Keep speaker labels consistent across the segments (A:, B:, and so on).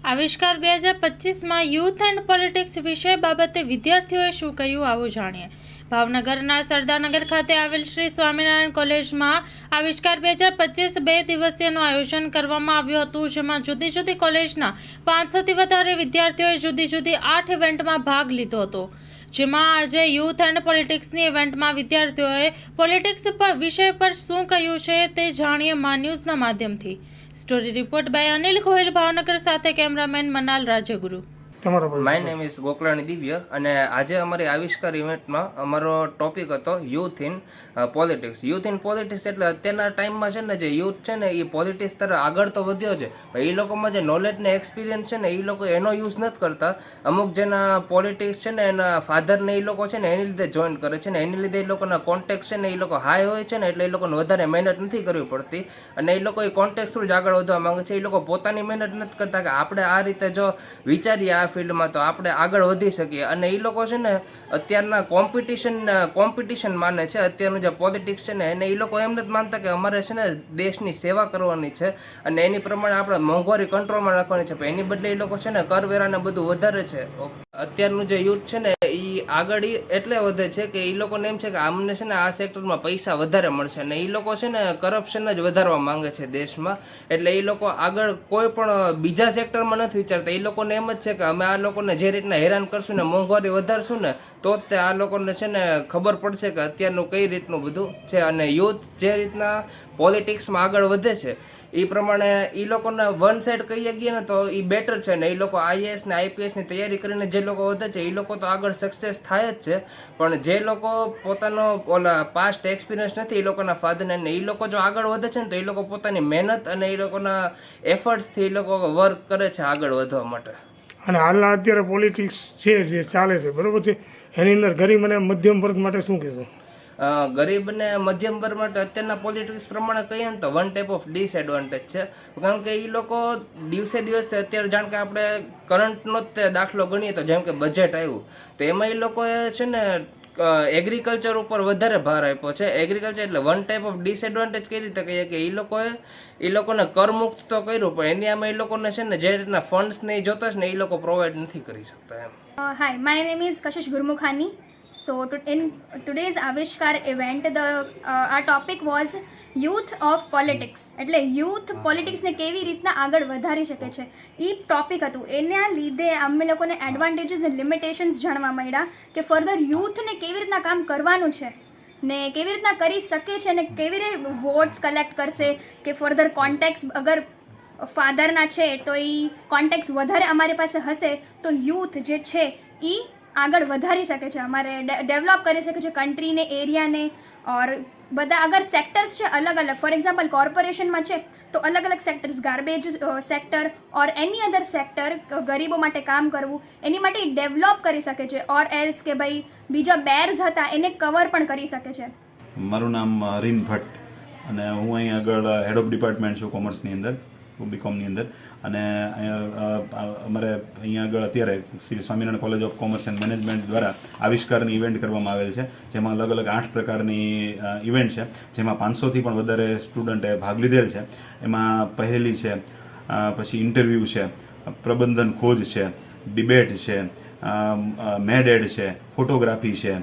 A: આવિષ્કાર 2025માં youth and politics વિષય બાબતે વિદ્યાર્થીઓએ શું કહ્યું, આવો જાણીએ. ભાવનગરના સરદારનગર ખાતે આવેલ શ્રી સ્વામિનારાયણ કોલેજમાં આવિષ્કાર 2025 2 દિવસીયનું આયોજન કરવામાં આવ્યું હતું, જેમાં જુદી જુદી કોલેજના 500થી વધારે વિદ્યાર્થીઓએ જુદી જુદી 8 ઇવેન્ટમાં ભાગ લીધો હતો. જેમાં આજે યુથ એન્ડ પોલિટિક્સની ઇવેન્ટમાં વિદ્યાર્થીઓએ પોલિટિક્સ વિષય પર શું કહ્યું છે તે જાણીએ મા ન્યૂઝના માધ્યમથી. Story report by Anil Gohil, Bhavnagar, સાથે cameraman Manal Rajguru.
B: My name is Gokalani Divya અને આજે અમારી આવિષ્કાર ઇવેન્ટમાં અમારો ટોપિક હતો youth in politics. Youth in politics એટલે અત્યારના ટાઈમમાં છે ને જે યુથ છે ને એ પોલિટિક્સ તરફ આગળ તો વધ્યો છે, પણ એ લોકોમાં જે નોલેજ ને એક્સપિરિયન્સ છે ને એ લોકો એનો યુઝ નથી કરતા. અમુક જેના પોલિટિક્સ છે ને એના ફાધર ને એ લોકો છે ને એની લીધે જોઈન કરે છે ને એની લીધે એ લોકોના કોન્ટેક્ટ છે ને એ લોકો હાઈ હોય છે ને એટલે એ લોકોને વધારે મહેનત નથી કરવી પડતી અને એ લોકો એ કોન્ટેક્ટ થ્રુ જ આગળ વધવા માંગે છે. એ લોકો પોતાની મહેનત નથી કરતા કે આપણે આ રીતે જો વિચારીએ આ ફિલ્ડમાં તો આપણે આગળ વધી શકીએ. અને એ લોકો છે ને અત્યારના કોમ્પિટિશન માને છે. અત્યારનું જે પોલિટિક્સ છે ને એને એ લોકો એમ નથી માનતા કે અમારે છે ને દેશની સેવા કરવાની છે અને એની પ્રમાણે આપણે મોંઘવારી કંટ્રોલમાં રાખવાની છે, પણ એની બદલે એ લોકો છે ને કરવેરાને બધું વધારે છે. અત્યારનું જે યુથ છે ને એ આગળ એટલે વધે છે કે એ લોકોને એમ છે કે અમને છે ને આ સેક્ટરમાં પૈસા વધારે મળશે અને એ લોકો છે ને કરપ્શન જ વધારવા માંગે છે દેશમાં. એટલે એ લોકો આગળ કોઈ પણ બીજા સેક્ટરમાં નથી વિચારતા. એ લોકોને એમ જ છે કે અમે આ લોકોને જે રીતના હેરાન કરશું ને મોંઘવારી વધારશું ને તો જ તે આ લોકોને છે ને ખબર પડશે કે અત્યારનું કઈ રીતનું બધું છે. અને યુથ જે રીતના પોલિટિક્સમાં આગળ વધે છે એ પ્રમાણે એ લોકોને વન સાઈડ કહીએ ગઈએ ને તો એ બેટર છે ને એ લોકો આઈએએસ ને આઈપીએસની તૈયારી કરીને જે લોકો વધે છે એ લોકો તો આગળ સક્સેસ થાય જ છે. પણ જે લોકો પોતાનો પાસ્ટ એક્સપિરિયન્સ નથી એ લોકોના ફાધરને એ લોકો જો આગળ વધે છે ને તો એ લોકો પોતાની મહેનત અને એ લોકોના એફર્ટ્સથી એ લોકો વર્ક કરે છે આગળ વધવા માટે.
C: અને હાલના અત્યારે પોલિટિક્સ છે જે ચાલે છે, બરાબર છે, એની અંદર ગરીબ અને મધ્યમ વર્ગ માટે શું કહેશો?
B: ગરીબ અને મધ્યમ વર્ગ માટે અત્યારના પોલિટિક્સ પ્રમાણે કહીએ ને તો વન ટાઈપ ઓફ ડિસએડવાન્ટેજ છે. કારણ કે એ લોકો દિવસે દિવસ અત્યારે જાણ કે આપણે કરંટનો જ દાખલો ગણીએ તો જેમ કે બજેટ આવ્યું તો એમાં એ લોકોએ છે ને એગ્રીકલ્ચર ઉપર વધારે ભાર આપ્યો છે. એગ્રીકલ્ચર એટલે વન ટાઈપ ઓફ ડિસએડવાન્ટેજ કઈ રીતે કહીએ કે એ લોકોને કરમુક્ત તો કર્યું પણ એની આમાં એ લોકોને છે ને જે રીતના ફંડ્સ ને જોતા છે ને એ લોકો પ્રોવાઈડ નથી કરી શકતા એમ.
D: Hi, my name is Kashish Gurmukhani. So in today's Avishkar event, our topic was youth of politics. એટલે યુથ પોલિટિક્સને કેવી રીતના આગળ વધારી શકે છે એ ટોપિક હતું. એના લીધે અમે લોકોને એડવાન્ટેજીસ ને લિમિટેશન્સ જાણવા મળ્યા કે ફર્ધર યુથને કેવી રીતના કામ કરવાનું છે ને કેવી રીતના કરી શકે છે ને કેવી રીતે વોટ્સ કલેક્ટ કરશે કે ફર્ધર કોન્ટેક્ટ્સ અગર ફાધરના છે તો એ કોન્ટેક્ટ્સ વધારે અમારી પાસે હશે તો યુથ જે છે એ આગળ વધારી શકે છે, અમારે ડેવલપ કરી શકે છે કન્ટ્રીને, એરિયાને. ઓર બધા અગર સેક્ટર્સ છે અલગ અલગ, ફોર એક્ઝામ્પલ કોર્પોરેશનમાં છે તો અલગ અલગ સેક્ટર્સ, ગાર્બેજ સેક્ટર ઓર એની અધર સેક્ટર, ગરીબો માટે કામ કરવું એની માટે ડેવલપ કરી શકે છે. ઓર એલ્સ કે ભાઈ બીજા બેર્સ હતા એને કવર પણ કરી શકે છે.
E: મારું નામ રીન ભટ્ટ અને હું અહીં આગળ હેડ ઓફ ડિપાર્ટમેન્ટ છું કોમર્સની અંદર, બીકોમની અંદર. અને અમારે અહીંયા આગળ અત્યારે Shri Swaminarayan college of commerce and management દ્વારા આવિષ્કારની ઇવેન્ટ કરવામાં આવેલ છે, જેમાં અલગ અલગ 8 પ્રકારની ઇવેન્ટ છે, જેમાં 500થી પણ વધારે સ્ટુડન્ટે ભાગ લીધેલ છે. એમાં પહેલી છે, પછી ઇન્ટરવ્યૂ છે, પ્રબંધન ખોજ છે, ડિબેટ છે, મેડ છે, ફોટોગ્રાફી છે,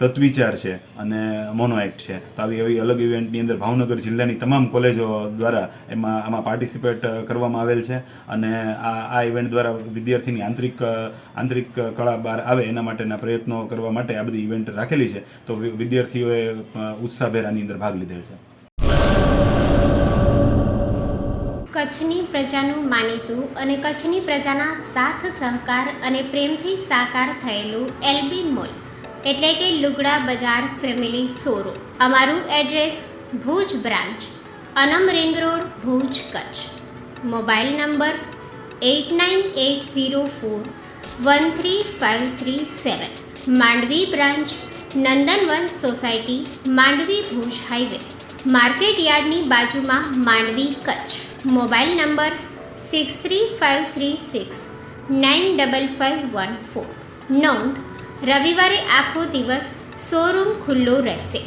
E: તત્વિચાર છે અને મોનો એક્ટ છે. તો આવી અલગ ઇવેન્ટની અંદર ભાવનગર જિલ્લાની તમામ કોલેજો દ્વારા આમાં પાર્ટિસિપેટ કરવામાં આવેલ છે. અને આ ઇવેન્ટ દ્વારા વિદ્યાર્થીની આંતરિક કળા બહાર આવે એના માટેના પ્રયત્નો કરવા માટે આ બધી ઇવેન્ટ રાખેલી છે. તો વિદ્યાર્થીઓએ ઉત્સાહભેર આની અંદર ભાગ લીધેલ છે.
F: કચ્છની પ્રજાનું માનીતું અને કચ્છની પ્રજાના સાથ સહકાર અને પ્રેમથી સાકાર થયેલું એલબી મોલ એટલે કે લુગડા બજાર ફેમિલી શોરૂમ. અમારું address Bhuj branch, Anam ring road, Bhuj, Kutch. Mobile number 8980413537. Mandvi branch, Nandanvan society, Mandvi, Bhuj highway, market યાર્ડની બાજુમાં, માંડવી, કચ્છ. Mobile number 6353695514. નોંધ: રવિવારે આખો દિવસ શોરૂમ ખુલ્લો રહેશે.